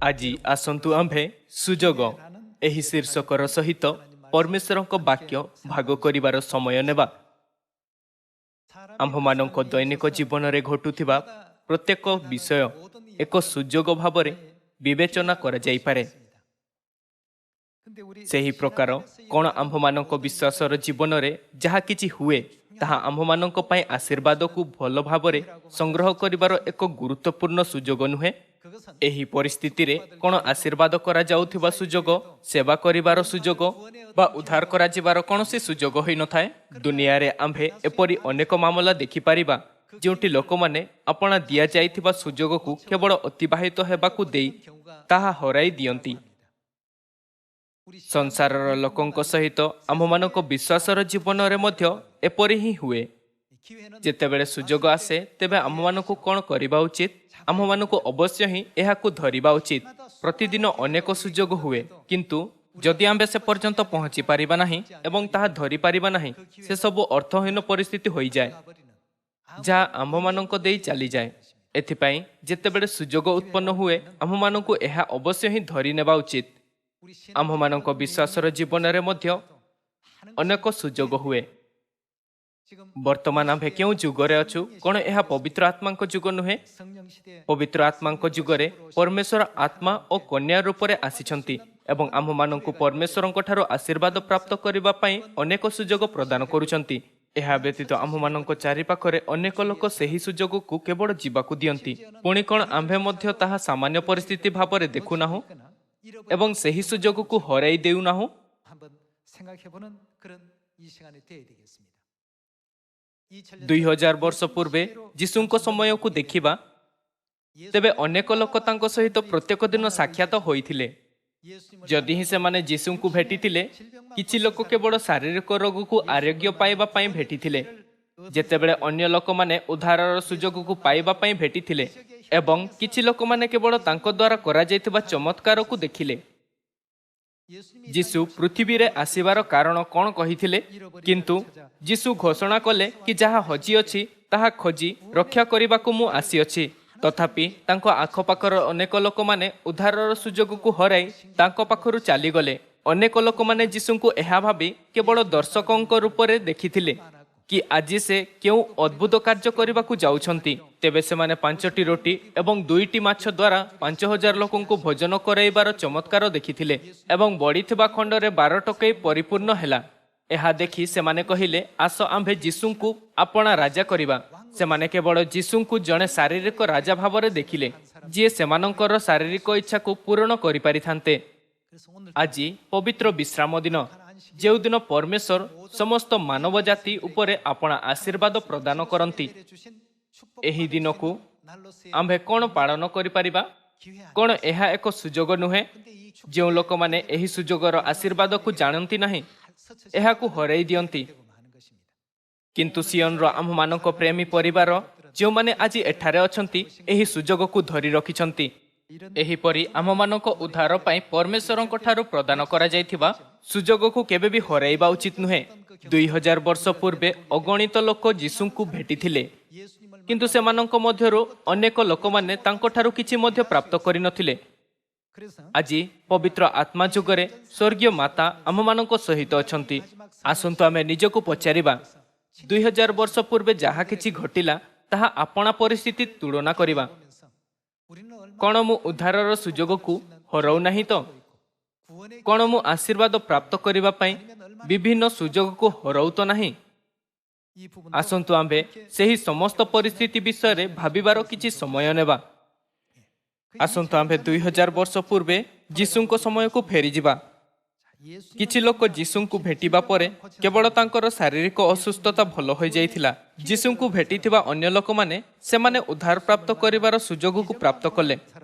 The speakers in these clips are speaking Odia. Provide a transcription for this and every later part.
ଆଜି ଆସନ୍ତୁ ଆମ୍ଭେ ସୁଯୋଗ ଏହି ଶୀର୍ଷକର ସହିତ ପରମେଶ୍ୱରଙ୍କ ବାକ୍ୟ ଭାଗ କରିବାର ସମୟ ନେବା। ଆମ୍ଭମାନଙ୍କ ଦୈନିକ ଜୀବନରେ ଘଟୁଥିବା ପ୍ରତ୍ୟେକ ବିଷୟ ଏକ ସୁଯୋଗ ଭାବରେ ବିବେଚନା କରାଯାଇପାରେ। ସେହି ପ୍ରକାର କ'ଣ ଆମ୍ଭମାନଙ୍କ ବିଶ୍ୱାସର ଜୀବନରେ ଯାହା କିଛି ହୁଏ ତାହା ଆମ୍ଭମାନଙ୍କ ପାଇଁ ଆଶୀର୍ବାଦକୁ ଭଲ ଭାବରେ ସଂଗ୍ରହ କରିବାର ଏକ ଗୁରୁତ୍ୱପୂର୍ଣ୍ଣ ସୁଯୋଗ ନୁହେଁ? ଏହି ପରିସ୍ଥିତିରେ କ'ଣ ଆଶୀର୍ବାଦ କରାଯାଉଥିବା ସୁଯୋଗ, ସେବା କରିବାର ସୁଯୋଗ ବା ଉଦ୍ଧାର କରାଯିବାର କୌଣସି ସୁଯୋଗ ହୋଇନଥାଏ? ଦୁନିଆରେ ଆମ୍ଭେ ଏପରି ଅନେକ ମାମଲା ଦେଖିପାରିବା ଯେଉଁଠି ଲୋକମାନେ ଆପଣା ଦିଆଯାଇଥିବା ସୁଯୋଗକୁ କେବଳ ଅତିବାହିତ ହେବାକୁ ଦେଇ ତାହା ହରାଇ ଦିଅନ୍ତି। ସଂସାରର ଲୋକଙ୍କ ସହିତ ଆମ୍ଭମାନଙ୍କ ବିଶ୍ୱାସର ଜୀବନରେ ମଧ୍ୟ ଏପରି ହିଁ ହୁଏ। ଯେତେବେଳେ ସୁଯୋଗ ଆସେ ତେବେ ଆମ୍ଭମାନଙ୍କୁ କ'ଣ କରିବା ଉଚିତ? ଆମ୍ଭମାନଙ୍କୁ ଅବଶ୍ୟ ହିଁ ଏହାକୁ ଧରିବା ଉଚିତ। ପ୍ରତିଦିନ ଅନେକ ସୁଯୋଗ ହୁଏ, କିନ୍ତୁ ଯଦି ଆମ୍ଭେ ସେ ପର୍ଯ୍ୟନ୍ତ ପହଞ୍ଚି ପାରିବା ନାହିଁ ଏବଂ ତାହା ଧରିପାରିବା ନାହିଁ, ସେସବୁ ଅର୍ଥହୀନ ପରିସ୍ଥିତି ହୋଇଯାଏ ଯାହା ଆମ୍ଭମାନଙ୍କ ଦେଇ ଚାଲିଯାଏ। ଏଥିପାଇଁ ଯେତେବେଳେ ସୁଯୋଗ ଉତ୍ପନ୍ନ ହୁଏ ଆମ୍ଭମାନଙ୍କୁ ଏହା ଅବଶ୍ୟ ହିଁ ଧରି ନେବା ଉଚିତ। ଆମ୍ଭମାନଙ୍କ ବିଶ୍ୱାସର ଜୀବନରେ ମଧ୍ୟ ଅନେକ ସୁଯୋଗ ହୁଏ। ବର୍ତ୍ତମାନ ଆମ୍ଭେ କେଉଁ ଯୁଗରେ ଅଛୁ? କ'ଣ ଏହା ପବିତ୍ର ଆତ୍ମାଙ୍କ ଯୁଗ ନୁହେଁ? ପବିତ୍ର ଆତ୍ମାଙ୍କ ଯୁଗରେ ପରମେଶ୍ୱର ଆତ୍ମା ଓ କନ୍ୟା ରୂପରେ ଆସିଛନ୍ତି ଏବଂ ଆମ୍ଭମାନଙ୍କୁ ପରମେଶ୍ୱରଙ୍କ ଠାରୁ ଆଶୀର୍ବାଦ ପ୍ରାପ୍ତ କରିବା ପାଇଁ ଅନେକ ସୁଯୋଗ ପ୍ରଦାନ କରୁଛନ୍ତି। ଏହା ବ୍ୟତୀତ ଆମ୍ଭମାନଙ୍କ ଚାରିପାଖରେ ଅନେକ ଲୋକ ସେହି ସୁଯୋଗକୁ କେବଳ ଯିବାକୁ ଦିଅନ୍ତି। ପୁଣି କ'ଣ ଆମ୍ଭେ ମଧ୍ୟ ତାହା ସାମାନ୍ୟ ପରିସ୍ଥିତି ଭାବରେ ଦେଖୁନାହୁଁ ଏବଂ ସେହି ସୁଯୋଗକୁ ହରାଇ ଦେଉନାହୁଁ? 2000 ବର୍ଷ ପୂର୍ବେ ଯୀଶୁଙ୍କ ସମୟକୁ ଦେଖିବା, ତେବେ ଅନେକ ଲୋକ ତାଙ୍କ ସହିତ ପ୍ରତ୍ୟେକ ଦିନ ସାକ୍ଷାତ ହୋଇଥିଲେ। ଯଦି ହିଁ ସେମାନେ ଯୀଶୁଙ୍କୁ ଭେଟିଥିଲେ, କିଛି ଲୋକ କେବଳ ଶାରୀରିକ ରୋଗକୁ ଆରୋଗ୍ୟ ପାଇବା ପାଇଁ ଭେଟିଥିଲେ, ଯେତେବେଳେ ଅନ୍ୟ ଲୋକମାନେ ଉଦ୍ଧାରର ସୁଯୋଗକୁ ପାଇବା ପାଇଁ ଭେଟିଥିଲେ ଏବଂ କିଛି ଲୋକମାନେ କେବଳ ତାଙ୍କ ଦ୍ୱାରା କରାଯାଇଥିବା ଚମତ୍କାରକୁ ଦେଖିଲେ। ଯୀଶୁ ପୃଥିବୀରେ ଆସିବାର କାରଣ କ'ଣ କହିଥିଲେ? କିନ୍ତୁ ଯୀଶୁ ଘୋଷଣା କଲେ କି ଯାହା ହଜିଅଛି ତାହା ଖୋଜି ରକ୍ଷା କରିବାକୁ ମୁଁ ଆସିଅଛି। ତଥାପି ତାଙ୍କ ଆଖପାଖର ଅନେକ ଲୋକମାନେ ଉଦ୍ଧାରର ସୁଯୋଗକୁ ହରାଇ ତାଙ୍କ ପାଖରୁ ଚାଲିଗଲେ। ଅନେକ ଲୋକମାନେ ଯୀଶୁଙ୍କୁ ଏହା ଭାବି କେବଳ ଦର୍ଶକଙ୍କ ରୂପରେ ଦେଖିଥିଲେ କି ଆଜି ସେ କେଉଁ ଅଦ୍ଭୁତ କାର୍ଯ୍ୟ କରିବାକୁ ଯାଉଛନ୍ତି। ତେବେ ସେମାନେ 5ଟି ରୋଟି ଏବଂ 2ଟି ମାଛ ଦ୍ୱାରା 5000 ଲୋକଙ୍କୁ ଭୋଜନ କରାଇବାର ଚମତ୍କାର ଦେଖିଥିଲେ ଏବଂ ବଢ଼ିଥିବା ଖଣ୍ଡରେ 12 ଟୋକେଇ ପରିପୂର୍ଣ୍ଣ ହେଲା। ଏହା ଦେଖି ସେମାନେ କହିଲେ, ଆସ ଆମ୍ଭେ ଯୀଶୁଙ୍କୁ ଆପଣା ରାଜା କରିବା। ସେମାନେ କେବଳ ଯୀଶୁଙ୍କୁ ଜଣେ ଶାରୀରିକ ରାଜା ଭାବରେ ଦେଖିଲେ, ଯିଏ ସେମାନଙ୍କର ଶାରୀରିକ ଇଚ୍ଛାକୁ ପୂରଣ କରିପାରିଥାନ୍ତେ। ଆଜି ପବିତ୍ର ବିଶ୍ରାମ ଦିନ, ଯେଉଁଦିନ ପରମେଶ୍ୱର ସମସ୍ତ ମାନବ ଜାତି ଉପରେ ଆପଣା ଆଶୀର୍ବାଦ ପ୍ରଦାନ କରନ୍ତି। ଏହି ଦିନକୁ ଆମ୍ଭେ କ'ଣ ପାଳନ କରିପାରିବା? କ'ଣ ଏହା ଏକ ସୁଯୋଗ ନୁହେଁ? ଯେଉଁ ଲୋକମାନେ ଏହି ସୁଯୋଗର ଆଶୀର୍ବାଦକୁ ଜାଣନ୍ତି ନାହିଁ, ଏହାକୁ ହରାଇ ଦିଅନ୍ତି। କିନ୍ତୁ ସିୟନର ଆମ୍ଭମାନଙ୍କ ପ୍ରେମୀ ପରିବାର, ଯେଉଁମାନେ ଆଜି ଏଠାରେ ଅଛନ୍ତି, ଏହି ସୁଯୋଗକୁ ଧରି ରଖିଛନ୍ତି। ଏହିପରି ଆମମାନଙ୍କ ଉଦ୍ଧାର ପାଇଁ ପରମେଶ୍ୱରଙ୍କ ଠାରୁ ପ୍ରଦାନ କରାଯାଇଥିବା ସୁଯୋଗକୁ କେବେ ବି ହରାଇବା ଉଚିତ ନୁହେଁ। 2000 ବର୍ଷ ପୂର୍ବେ ଅଗଣିତ ଲୋକ ଯୀଶୁଙ୍କୁ ଭେଟିଥିଲେ, କିନ୍ତୁ ସେମାନଙ୍କ ମଧ୍ୟରୁ ଅନେକ ଲୋକମାନେ ତାଙ୍କଠାରୁ କିଛି ମଧ୍ୟ ପ୍ରାପ୍ତ କରିନଥିଲେ। ଆଜି ପବିତ୍ର ଆତ୍ମା ଯୁଗରେ ସ୍ୱର୍ଗୀୟ ମାତା ଆମମାନଙ୍କ ସହିତ ଅଛନ୍ତି। ଆସନ୍ତୁ ଆମେ ନିଜକୁ ପଚାରିବା, 2000 ବର୍ଷ ପୂର୍ବେ ଯାହା କିଛି ଘଟିଲା ତାହା ଆପଣା ପରିସ୍ଥିତି ତୁଳନା କରିବା। କ'ଣ ମୁଁ ଉଦ୍ଧାରର ସୁଯୋଗକୁ ହରାଉ ନାହିଁ ତ? କ'ଣ ମୁଁ ଆଶୀର୍ବାଦ ପ୍ରାପ୍ତ କରିବା ପାଇଁ ବିଭିନ୍ନ ସୁଯୋଗକୁ ହରାଉ ତ ନାହିଁ? ଆସନ୍ତୁ ଆମ୍ଭେ ସେହି ସମସ୍ତ ପରିସ୍ଥିତି ବିଷୟରେ ଭାବିବାର କିଛି ସମୟ ନେବା। ଆସନ୍ତୁ ଆମ୍ଭେ 2000 ବର୍ଷ ପୂର୍ବେ ଯୀଶୁଙ୍କ ସମୟକୁ ଫେରିଯିବା। କିଛି ଲୋକ ଯୀଶୁଙ୍କୁ ଭେଟିବା ପରେ କେବଳ ତାଙ୍କର ଶାରୀରିକ ଅସୁସ୍ଥତା ଭଲ ହୋଇଯାଇଥିଲା। ଯୀଶୁଙ୍କୁ ଭେଟିଥିବା ଅନ୍ୟ ଲୋକମାନେ ସେମାନେ ଉଦ୍ଧାର ପ୍ରାପ୍ତ କରିବାର ସୁଯୋଗକୁ ପ୍ରାପ୍ତ କଲେ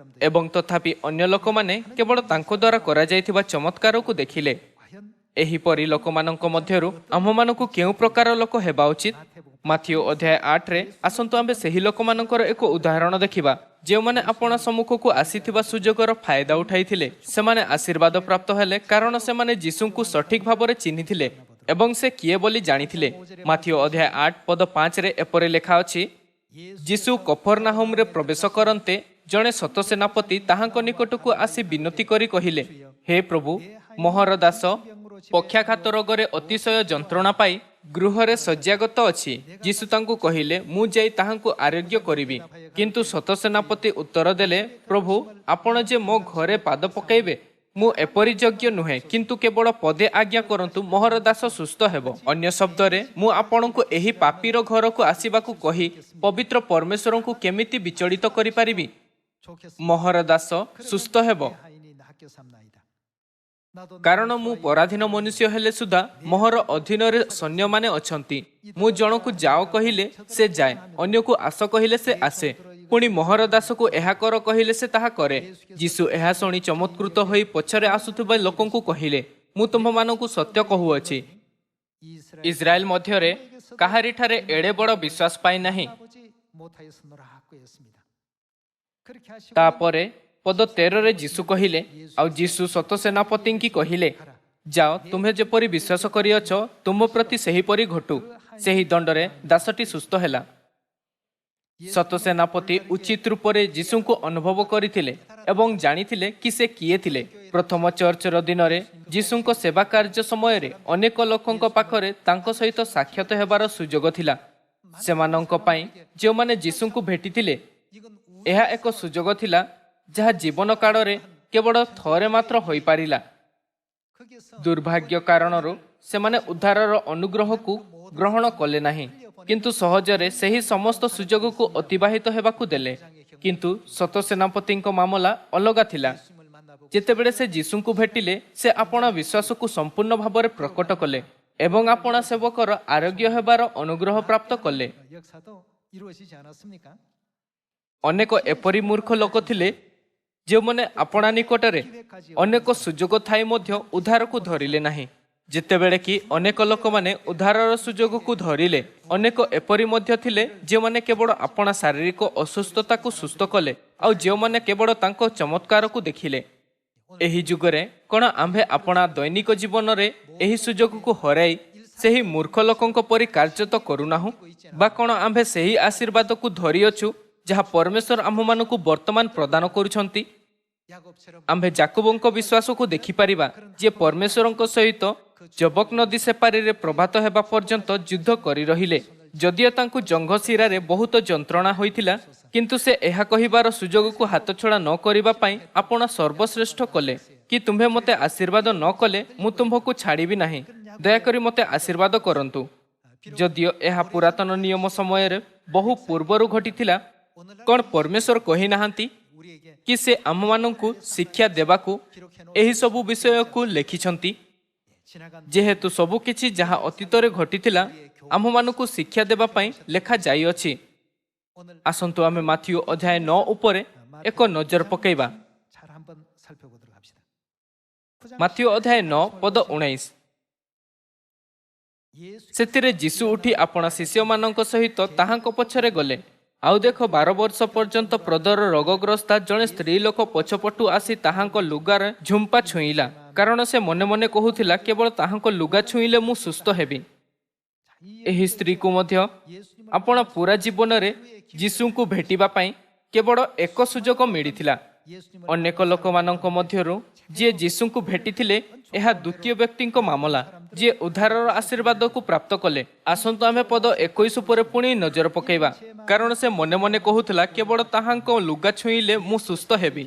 ଏବଂ ତଥାପି ଅନ୍ୟ ଲୋକମାନେ କେବଳ ତାଙ୍କ ଦ୍ୱାରା କରାଯାଇଥିବା ଚମତ୍କାରକୁ ଦେଖିଲେ। ଏହିପରି ଲୋକମାନଙ୍କ ମଧ୍ୟରୁ ଆମ୍ଭମାନଙ୍କୁ କେଉଁ ପ୍ରକାର ଲୋକ ହେବା ଉଚିତ? ମାଥିଉ ଅଧ୍ୟାୟ 8ରେ ଆସନ୍ତୁ ଆମ୍ଭେ ସେହି ଲୋକମାନଙ୍କର ଏକ ଉଦାହରଣ ଦେଖିବା, ଯେଉଁମାନେ ଆପଣା ସମ୍ମୁଖକୁ ଆସିଥିବା ସୁଯୋଗର ଫାଇଦା ଉଠାଇଥିଲେ। ସେମାନେ ଆଶୀର୍ବାଦ ପ୍ରାପ୍ତ ହେଲେ କାରଣ ସେମାନେ ଯୀଶୁଙ୍କୁ ସଠିକ ଭାବରେ ଚିହ୍ନିଥିଲେ ଏବଂ ସେ କିଏ ବୋଲି ଜାଣିଥିଲେ। ମାଥିଉ ଅଧ୍ୟାୟ 8 ପଦ 5ରେ ଏପରି ଲେଖା ଅଛି, ଯୀଶୁ କଫରନାହୁମରେ ପ୍ରବେଶ କରନ୍ତେ ଜଣେ ସତ ସେନାପତି ତାହାଙ୍କ ନିକଟକୁ ଆସି ବିନତି କରି କହିଲେ, ହେ ପ୍ରଭୁ, ମୋହର ଦାସ ପକ୍ଷାଘାତ ରୋଗରେ ଅତିଶୟ ଯନ୍ତ୍ରଣା ପାଇ ଗୃହରେ ଶଯ୍ୟାଗତ ଅଛି। ଯୀଶୁ ତାଙ୍କୁ କହିଲେ, ମୁଁ ଯାଇ ତାହାଙ୍କୁ ଆରୋଗ୍ୟ କରିବି। କିନ୍ତୁ ସତ ସେନାପତି ଉତ୍ତର ଦେଲେ, ପ୍ରଭୁ, ଆପଣ ଯେ ମୋ ଘରେ ପାଦ ପକାଇବେ, ମୁଁ ଏପରି ଯୋଗ୍ୟ ନୁହେଁ, କିନ୍ତୁ କେବଳ ପଦେ ଆଜ୍ଞା କରନ୍ତୁ, ମୋହର ଦାସ ସୁସ୍ଥ ହେବ। ଅନ୍ୟ ଶବ୍ଦରେ, ମୁଁ ଆପଣଙ୍କୁ ଏହି ପାପୀର ଘରକୁ ଆସିବାକୁ କହି ପବିତ୍ର ପରମେଶ୍ୱରଙ୍କୁ କେମିତି ବିଚଳିତ କରିପାରିବି? ମୋହର ଦାସ ସୁସ୍ଥ ହେବ। କାରଣ ମୁଁ ପରାଧୀନ ମନୁଷ୍ୟ ହେଲେ ସୁଦ୍ଧା ମୋହର ଅଧୀନରେ ସୈନ୍ୟମାନେ ଅଛନ୍ତି। ମୁଁ ଜଣକୁ ଯାଅ କହିଲେ ସେ ଯାଏ, ଅନ୍ୟକୁ ଆସ କହିଲେ ସେ ଆସେ, ପୁଣି ମୋହର ଦାସକୁ ଏହା କର କହିଲେ ସେ ତାହା କରେ। ଯୀଶୁ ଏହା ଶୁଣି ଚମତ୍କୃତ ହୋଇ ପଛରେ ଆସୁଥିବା ଲୋକଙ୍କୁ କହିଲେ, ମୁଁ ତୁମମାନଙ୍କୁ ସତ୍ୟ କହୁଅଛି, ଇସ୍ରାଏଲ ମଧ୍ୟରେ କାହାରିଠାରେ ଏଡ଼େ ବଡ଼ ବିଶ୍ୱାସ ପାଇନାହିଁ। ତାପରେ ପଦ 13ରେ ଯୀଶୁ କହିଲେ, ଆଉ ଯୀଶୁ ସତ ସେନାପତିଙ୍କି କହିଲେ, ଯାଅ, ତୁମେ ଯେପରି ବିଶ୍ୱାସ କରିଅଛ ତୁମ ପ୍ରତି ସେହିପରି ଘଟୁ। ସେହି ଦଣ୍ଡରେ ଦାସଟି ସୁସ୍ଥ ହେଲା। ସତ ସେନାପତି ଉଚିତ ରୂପରେ ଯୀଶୁଙ୍କୁ ଅନୁଭବ କରିଥିଲେ ଏବଂ ଜାଣିଥିଲେ କି ସେ କିଏ ଥିଲେ। ପ୍ରଥମ ଚର୍ଚ୍ଚର ଦିନରେ ଯୀଶୁଙ୍କ ସେବା କାର୍ଯ୍ୟ ସମୟରେ ଅନେକ ଲୋକଙ୍କ ପାଖରେ ତାଙ୍କ ସହିତ ସାକ୍ଷାତ ହେବାର ସୁଯୋଗ ଥିଲା। ସେମାନଙ୍କ ପାଇଁ ଯେଉଁମାନେ ଯୀଶୁଙ୍କୁ ଭେଟିଥିଲେ, ଏହା ଏକ ସୁଯୋଗ ଥିଲା ଯାହା ଜୀବନ କାଳରେ କେବଳ ଥରେ ମାତ୍ର ହୋଇପାରିଲା। ଦୁର୍ଭାଗ୍ୟ କାରଣରୁ ସେମାନେ ଉଦ୍ଧାରର ଅନୁଗ୍ରହକୁ ଗ୍ରହଣ କଲେ ନାହିଁ, କିନ୍ତୁ ସହଜରେ ସେହି ସମସ୍ତ ସୁଯୋଗକୁ ଅତିବାହିତ ହେବାକୁ ଦେଲେ। କିନ୍ତୁ ସତ ସେନାପତିଙ୍କ ମାମଲା ଅଲଗା ଥିଲା। ଯେତେବେଳେ ସେ ଯୀଶୁଙ୍କୁ ଭେଟିଲେ, ସେ ଆପଣା ବିଶ୍ୱାସକୁ ସମ୍ପୂର୍ଣ୍ଣ ଭାବରେ ପ୍ରକଟ କଲେ ଏବଂ ଆପଣା ସେବକର ଆରୋଗ୍ୟ ହେବାର ଅନୁଗ୍ରହ ପ୍ରାପ୍ତ କଲେ। ଅନେକ ଏପରି ମୂର୍ଖ ଲୋକ ଥିଲେ ଯେଉଁମାନେ ଆପଣା ନିକଟରେ ଅନେକ ସୁଯୋଗ ଥାଇ ମଧ୍ୟ ଉଦ୍ଧାରକୁ ଧରିଲେ ନାହିଁ। ଯେତେବେଳେ କି ଅନେକ ଲୋକମାନେ ଉଦ୍ଧାରର ସୁଯୋଗକୁ ଧରିଲେ, ଅନେକ ଏପରି ମଧ୍ୟ ଥିଲେ ଯେଉଁମାନେ କେବଳ ଆପଣା ଶାରୀରିକ ଅସୁସ୍ଥତାକୁ ସୁସ୍ଥ କଲେ ଆଉ ଯେଉଁମାନେ କେବଳ ତାଙ୍କ ଚମତ୍କାରକୁ ଦେଖିଲେ। ଏହି ଯୁଗରେ କ'ଣ ଆମ୍ଭେ ଆପଣା ଦୈନିକ ଜୀବନରେ ଏହି ସୁଯୋଗକୁ ହରାଇ ସେହି ମୂର୍ଖ ଲୋକଙ୍କ ପରି କାର୍ଯ୍ୟ ତ କରୁନାହୁଁ? ବା କ'ଣ ଆମ୍ଭେ ସେହି ଆଶୀର୍ବାଦକୁ ଧରିଅଛୁ ଯାହା ପରମେଶ୍ୱର ଆମ୍ଭମାନଙ୍କୁ ବର୍ତ୍ତମାନ ପ୍ରଦାନ କରୁଛନ୍ତି? ଆମ୍ଭେ ଯାକୋବଙ୍କ ବିଶ୍ୱାସକୁ ଦେଖିପାରିବା, ଯିଏ ପରମେଶ୍ୱରଙ୍କ ସହିତ ଜବକ ନଦୀ ସେପାରିରେ ପ୍ରଭାତ ହେବା ପର୍ଯ୍ୟନ୍ତ ଯୁଦ୍ଧ କରି ରହିଲେ। ଯଦିଓ ତାଙ୍କୁ ଜଙ୍ଘ ଶିରାରେ ବହୁତ ଯନ୍ତ୍ରଣା ହୋଇଥିଲା, କିନ୍ତୁ ସେ ଏହା କହିବାର ସୁଯୋଗକୁ ହାତଛଡ଼ା ନ କରିବା ପାଇଁ ଆପଣା ସର୍ବଶ୍ରେଷ୍ଠ କଲେ କି ତୁମ୍ଭେ ମୋତେ ଆଶୀର୍ବାଦ ନ କଲେ ମୁଁ ତୁମ୍ଭକୁ ଛାଡ଼ିବି ନାହିଁ। ଦୟାକରି ମୋତେ ଆଶୀର୍ବାଦ କରନ୍ତୁ। ଯଦିଓ ଏହା ପୁରାତନ ନିୟମ ସମୟରେ ବହୁ ପୂର୍ବରୁ ଘଟିଥିଲା, କ'ଣ ପରମେଶ୍ୱର କହିନାହାନ୍ତି କି ସେ ଆମମାନଙ୍କୁ ଶିକ୍ଷା ଦେବାକୁ ଏହି ସବୁ ବିଷୟକୁ ଲେଖିଛନ୍ତି? ଯେହେତୁ ସବୁ କିଛି ଯାହା ଅତୀତରେ ଘଟିଥିଲା ଆମମାନଙ୍କୁ ଶିକ୍ଷା ଦେବା ପାଇଁ ଲେଖାଯାଇଅଛି। ଆସନ୍ତୁ ଆମେ ମାଥିଉ ଅଧ୍ୟାୟ 9 ଉପରେ ଏକ ନଜର ପକାଇବା। ମାଥିଉ ଅଧ୍ୟାୟ 9 ପଦ 19। ସେଥିରେ ଯୀଶୁ ଉଠି ଆପଣା ଶିଷ୍ୟମାନଙ୍କ ସହିତ ତାହାଙ୍କ ପଛରେ ଗଲେ। ଆଉ ଦେଖ, 12 ବର୍ଷ ପର୍ଯ୍ୟନ୍ତ ପ୍ରଦର ରୋଗଗ୍ରସ୍ତା ଜଣେ ସ୍ତ୍ରୀ ଲୋକ ପଛପଟୁ ଆସି ତାହାଙ୍କ ଲୁଗାର ଝୁମ୍ପା ଛୁଇଁଲା, କାରଣ ସେ ମନେ ମନେ କହୁଥିଲା, କେବଳ ତାହାଙ୍କ ଲୁଗା ଛୁଇଁଲେ ମୁଁ ସୁସ୍ଥ ହେବି। ଏହି ସ୍ତ୍ରୀକୁ ମଧ୍ୟ ଆପଣା ପୁରା ଜୀବନରେ ଯୀଶୁଙ୍କୁ ଭେଟିବା ପାଇଁ କେବଳ ଏକ ସୁଯୋଗ ମିଳିଥିଲା। ଅନେକ ଲୋକମାନଙ୍କ ମଧ୍ୟରୁ ଯିଏ ଯୀଶୁଙ୍କୁ ଭେଟିଥିଲେ, ଏହା ଦ୍ୱିତୀୟ ବ୍ୟକ୍ତିଙ୍କ ମାମଲା, ଯିଏ ଉଦ୍ଧାରର ଆଶୀର୍ବାଦକୁ ପ୍ରାପ୍ତ କଲେ। ଆସନ୍ତୁ ଆମେ ପଦ 21 ଉପରେ ପୁଣି ନଜର ପକାଇବା, କାରଣ ସେ ମନେ ମନେ କହୁଥିଲା, କେବଳ ତାହାଙ୍କ ଲୁଗା ଛୁଇଁଲେ ମୁଁ ସୁସ୍ଥ ହେବି।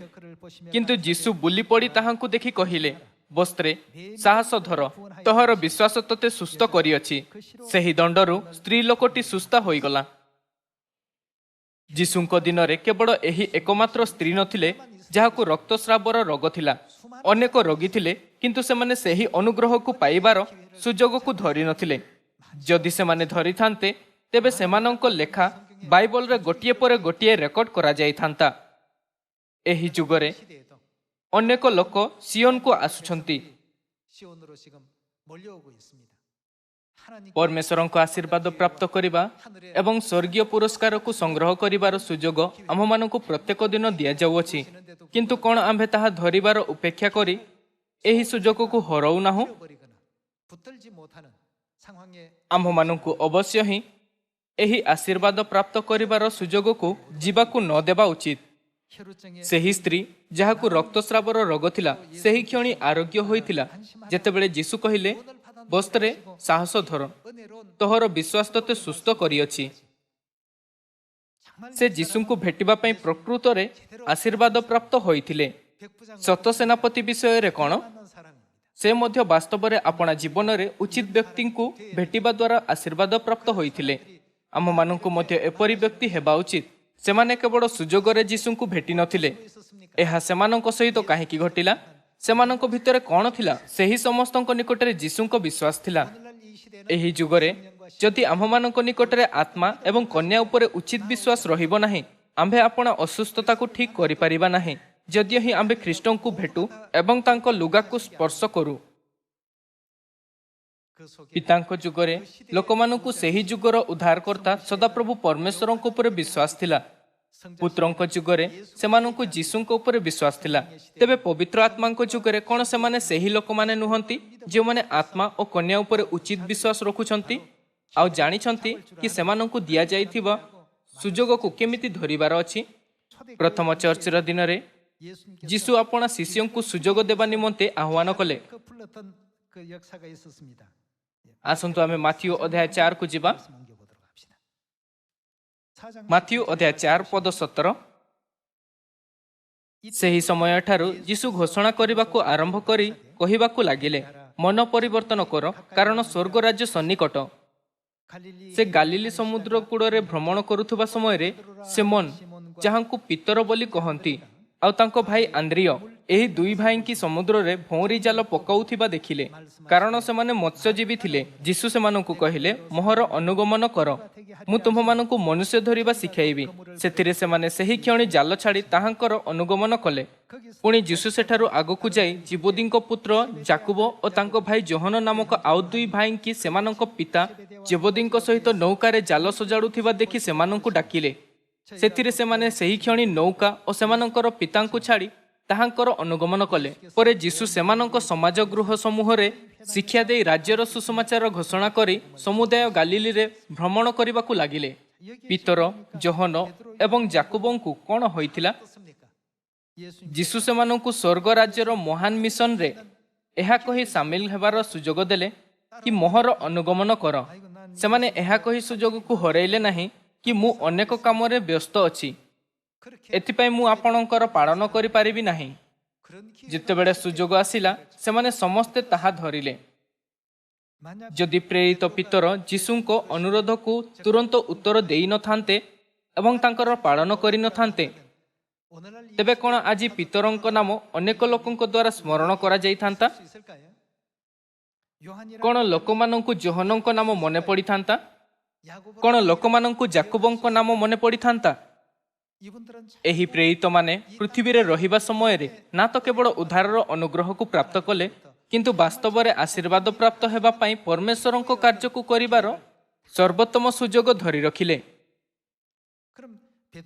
କିନ୍ତୁ ଯୀଶୁ ବୁଲି ପଡ଼ି ତାହାଙ୍କୁ ଦେଖି କହିଲେ, ବସ୍ତ୍ରେ ସାହସ ଧର, ତୋହର ବିଶ୍ୱାସ ତୋତେ ସୁସ୍ଥ କରିଅଛି। ସେହି ଦଣ୍ଡରୁ ସ୍ତ୍ରୀ ଲୋକଟି ସୁସ୍ଥ ହୋଇଗଲା। ଯୀଶୁଙ୍କ ଦିନରେ କେବଳ ଏହି ଏକମାତ୍ର ସ୍ତ୍ରୀ ନଥିଲେ ଯାହାକୁ ରକ୍ତସ୍ରାବର ରୋଗ ଥିଲା। ଅନେକ ରୋଗୀ ଥିଲେ, କିନ୍ତୁ ସେମାନେ ସେହି ଅନୁଗ୍ରହକୁ ପାଇବାର ସୁଯୋଗକୁ ଧରି ନଥିଲେ। ଯଦି ସେମାନେ ଧରିଥାନ୍ତେ, ତେବେ ସେମାନଙ୍କ ଲେଖା ବାଇବଲରେ ଗୋଟିଏ ପରେ ଗୋଟିଏ ରେକର୍ଡ କରାଯାଇଥାନ୍ତା। ଏହି ଯୁଗରେ ଅନେକ ଲୋକ ସିଓନକୁ ଆସୁଛନ୍ତି। ପରମେଶ୍ୱରଙ୍କ ଆଶୀର୍ବାଦ ପ୍ରାପ୍ତ କରିବା ଏବଂ ସ୍ୱର୍ଗୀୟ ପୁରସ୍କାରକୁ ସଂଗ୍ରହ କରିବାର ସୁଯୋଗ ଆମମାନଙ୍କୁ ପ୍ରତ୍ୟେକ ଦିନ ଦିଆଯାଉଅଛି। କିନ୍ତୁ କ'ଣ ଆମ୍ଭେ ତାହା ଧରିବାର ଉପେକ୍ଷା କରି ଏହି ସୁଯୋଗକୁ ହରାଉନାହୁଁ? ଆମ୍ଭମାନଙ୍କୁ ଅବଶ୍ୟ ହିଁ ଏହି ଆଶୀର୍ବାଦ ପ୍ରାପ୍ତ କରିବାର ସୁଯୋଗକୁ ଯିବାକୁ ନ ଦେବା ଉଚିତ। ସେହି ସ୍ତ୍ରୀ ଯାହାକୁ ରକ୍ତସ୍ରାବର ରୋଗ ଥିଲା ସେହି କ୍ଷଣି ଆରୋଗ୍ୟ ହୋଇଥିଲା ଯେତେବେଳେ ଯୀଶୁ କହିଲେ, ବସ୍ତରେ ସାହସ ଧର, ତୋହର ବିଶ୍ୱାସ ତୋତେ ସୁସ୍ଥ କରିଅଛି। ସେ ଯୀଶୁଙ୍କୁ ଭେଟିବା ପାଇଁ ପ୍ରକୃତରେ ଆଶୀର୍ବାଦ ପ୍ରାପ୍ତ ହୋଇଥିଲେ। ସତ ସେନାପତି ବିଷୟରେ କ'ଣ? ସେ ମଧ୍ୟ ବାସ୍ତବରେ ଆପଣା ଜୀବନରେ ଉଚିତ ବ୍ୟକ୍ତିଙ୍କୁ ଭେଟିବା ଦ୍ୱାରା ଆଶୀର୍ବାଦ ପ୍ରାପ୍ତ ହୋଇଥିଲେ। ଆମମାନଙ୍କୁ ମଧ୍ୟ ଏପରି ବ୍ୟକ୍ତି ହେବା ଉଚିତ। ସେମାନେ କେବଳ ସୁଯୋଗରେ ଯୀଶୁଙ୍କୁ ଭେଟି ନଥିଲେ। ଏହା ସେମାନଙ୍କ ସହିତ କାହିଁକି ଘଟିଲା? ସେମାନଙ୍କ ଭିତରେ କ'ଣ ଥିଲା? ସେହି ସମସ୍ତଙ୍କ ନିକଟରେ ଯୀଶୁଙ୍କ ବିଶ୍ୱାସ ଥିଲା। ଏହି ଯୁଗରେ ଯଦି ଆମ୍ଭମାନଙ୍କ ନିକଟରେ ଆତ୍ମା ଏବଂ କନ୍ୟା ଉପରେ ଉଚିତ ବିଶ୍ୱାସ ରହିବ ନାହିଁ, ଆମ୍ଭେ ଆପଣା ଅସୁସ୍ଥତାକୁ ଠିକ୍ କରିପାରିବା ନାହିଁ। ଯଦିଓ ହିଁ ଆମ୍ଭେ ଖ୍ରୀଷ୍ଟଙ୍କୁ ଭେଟୁ ଏବଂ ତାଙ୍କ ଲୁଗାକୁ ସ୍ପର୍ଶ କରୁ। ପିତାଙ୍କ ଯୁଗରେ ଲୋକମାନଙ୍କୁ ସେହି ଯୁଗର ଉଦ୍ଧାରକର୍ତ୍ତା ସଦାପ୍ରଭୁ ପରମେଶ୍ୱରଙ୍କ ଉପରେ ବିଶ୍ୱାସ ଥିଲା। ପୁତ୍ରଙ୍କ ଯୁଗରେ ସେମାନଙ୍କୁ ଯୀଶୁଙ୍କ ଉପରେ ବିଶ୍ୱାସ ଥିଲା। ତେବେ ପବିତ୍ର ଆତ୍ମାଙ୍କ ଯୁଗରେ କ'ଣ ସେମାନେ ସେହି ଲୋକମାନେ ନୁହନ୍ତି ଯେଉଁମାନେ ଆତ୍ମା ଓ କନ୍ୟା ଉପରେ ଉଚିତ ବିଶ୍ୱାସ ରଖୁଛନ୍ତି ଆଉ ଜାଣିଛନ୍ତି କି ସେମାନଙ୍କୁ ଦିଆଯାଇଥିବା ସୁଯୋଗକୁ କେମିତି ଧରିବାର ଅଛି? ପ୍ରଥମ ଚର୍ଚ୍ଚର ଦିନରେ ଯୀଶୁ ଆପଣା ଶିଷ୍ୟଙ୍କୁ ସୁଯୋଗ ଦେବା ନିମନ୍ତେ ଆହ୍ୱାନ କଲେ। ଆସନ୍ତୁ ଆମେ ମାଥିଉ ଅଧ୍ୟାୟ 4କୁ ଯିବା। ମାଥିଉ ଅଧ୍ୟାୟ 4 ପଦ 17। ସେହି ସମୟଠାରୁ ଯୀଶୁ ଘୋଷଣା କରିବାକୁ ଆରମ୍ଭ କରି କହିବାକୁ ଲାଗିଲେ, ମନ ପରିବର୍ତ୍ତନ କର, କାରଣ ସ୍ୱର୍ଗ ରାଜ୍ୟ ସନ୍ନିକଟ। ସେ ଗାଲିଲି ସମୁଦ୍ର କୂଳରେ ଭ୍ରମଣ କରୁଥିବା ସମୟରେ ସିମୋନ, ଯାହାଙ୍କୁ ପିତର ବୋଲି କହନ୍ତି, ଆଉ ତାଙ୍କ ଭାଇ ଆନ୍ଦ୍ରିୟ, ଏହି ଦୁଇ ଭାଇଙ୍କି ସମୁଦ୍ରରେ ଭଉଁରୀ ଜାଲ ପକାଉଥିବା ଦେଖିଲେ, କାରଣ ସେମାନେ ମତ୍ସ୍ୟଜୀବୀ ଥିଲେ। ଯୀଶୁ ସେମାନଙ୍କୁ କହିଲେ, ମୋହର ଅନୁଗମନ କର, ମୁଁ ତୁମ୍ଭମାନଙ୍କୁ ମନୁଷ୍ୟ ଧରିବା ଶିଖାଇବି। ସେଥିରେ ସେମାନେ ସେହି କ୍ଷଣି ଜାଲ ଛାଡ଼ି ତାହାଙ୍କର ଅନୁଗମନ କଲେ। ପୁଣି ଯୀଶୁ ସେଠାରୁ ଆଗକୁ ଯାଇ ଜିବୋଦୀଙ୍କ ପୁତ୍ର ଯାକୁବ ଓ ତାଙ୍କ ଭାଇ ଯୋହନ ନାମକ ଆଉ ଦୁଇ ଭାଇଙ୍କି ସେମାନଙ୍କ ପିତା ଜେବୋଦୀଙ୍କ ସହିତ ନୌକାରେ ଜାଲ ସଜାଡୁଥିବା ଦେଖି ସେମାନଙ୍କୁ ଡାକିଲେ। ସେଥିରେ ସେମାନେ ସେହି କ୍ଷଣି ନୌକା ଓ ସେମାନଙ୍କର ପିତାଙ୍କୁ ଛାଡ଼ି ତାହାଙ୍କର ଅନୁଗମନ କଲେ। ପରେ ଯୀଶୁ ସେମାନଙ୍କ ସମାଜ ଗୃହ ସମୂହରେ ଶିକ୍ଷା ଦେଇ ରାଜ୍ୟର ସୁସମାଚାର ଘୋଷଣା କରି ସମୁଦାୟ ଗାଲିଲିରେ ଭ୍ରମଣ କରିବାକୁ ଲାଗିଲେ। ପିତର, ଯୋହନ ଏବଂ ଯାକୁବଙ୍କୁ କ'ଣ ହୋଇଥିଲା? ଯୀଶୁ ସେମାନଙ୍କୁ ସ୍ୱର୍ଗ ରାଜ୍ୟର ମହାନ ମିଶନରେ ଏହା କହି ସାମିଲ ହେବାର ସୁଯୋଗ ଦେଲେ କି ମୋହର ଅନୁଗମନ କର। ସେମାନେ ଏହା କହି ସୁଯୋଗକୁ ହରାଇଲେ ନାହିଁ କି ମୁଁ ଅନେକ କାମରେ ବ୍ୟସ୍ତ ଅଛି, ଏଥିପାଇଁ ମୁଁ ଆପଣଙ୍କର ପାଳନ କରିପାରିବି ନାହିଁ। ଯେତେବେଳେ ସୁଯୋଗ ଆସିଲା, ସେମାନେ ସମସ୍ତେ ତାହା ଧରିଲେ। ଯଦି ପ୍ରେରିତ ପିତର ଯୀଶୁଙ୍କ ଅନୁରୋଧକୁ ତୁରନ୍ତ ଉତ୍ତର ଦେଇନଥାନ୍ତେ ଏବଂ ତାଙ୍କର ପାଳନ କରିନଥାନ୍ତେ, ତେବେ କ'ଣ ଆଜି ପିତରଙ୍କ ନାମ ଅନେକ ଲୋକଙ୍କ ଦ୍ୱାରା ସ୍ମରଣ କରାଯାଇଥାନ୍ତା? କ'ଣ ଲୋକମାନଙ୍କୁ ଯୋହନଙ୍କ ନାମ ମନେ ପଡ଼ିଥାନ୍ତା? କ'ଣ ଲୋକମାନଙ୍କୁ ଯାକୁବଙ୍କ ନାମ ମନେ ପଡ଼ିଥାନ୍ତା? ଏହି ପ୍ରେରିତମାନେ ପୃଥିବୀରେ ରହିବା ସମୟରେ ନା ତ କେବଳ ଉଦ୍ଧାରର ଅନୁଗ୍ରହକୁ ପ୍ରାପ୍ତ କଲେ, କିନ୍ତୁ ବାସ୍ତବରେ ଆଶୀର୍ବାଦ ପ୍ରାପ୍ତ ହେବା ପାଇଁ ପରମେଶ୍ୱରଙ୍କ କାର୍ଯ୍ୟକୁ କରିବାର ସର୍ବୋତ୍ତମ ସୁଯୋଗ ଧରି ରଖିଲେ।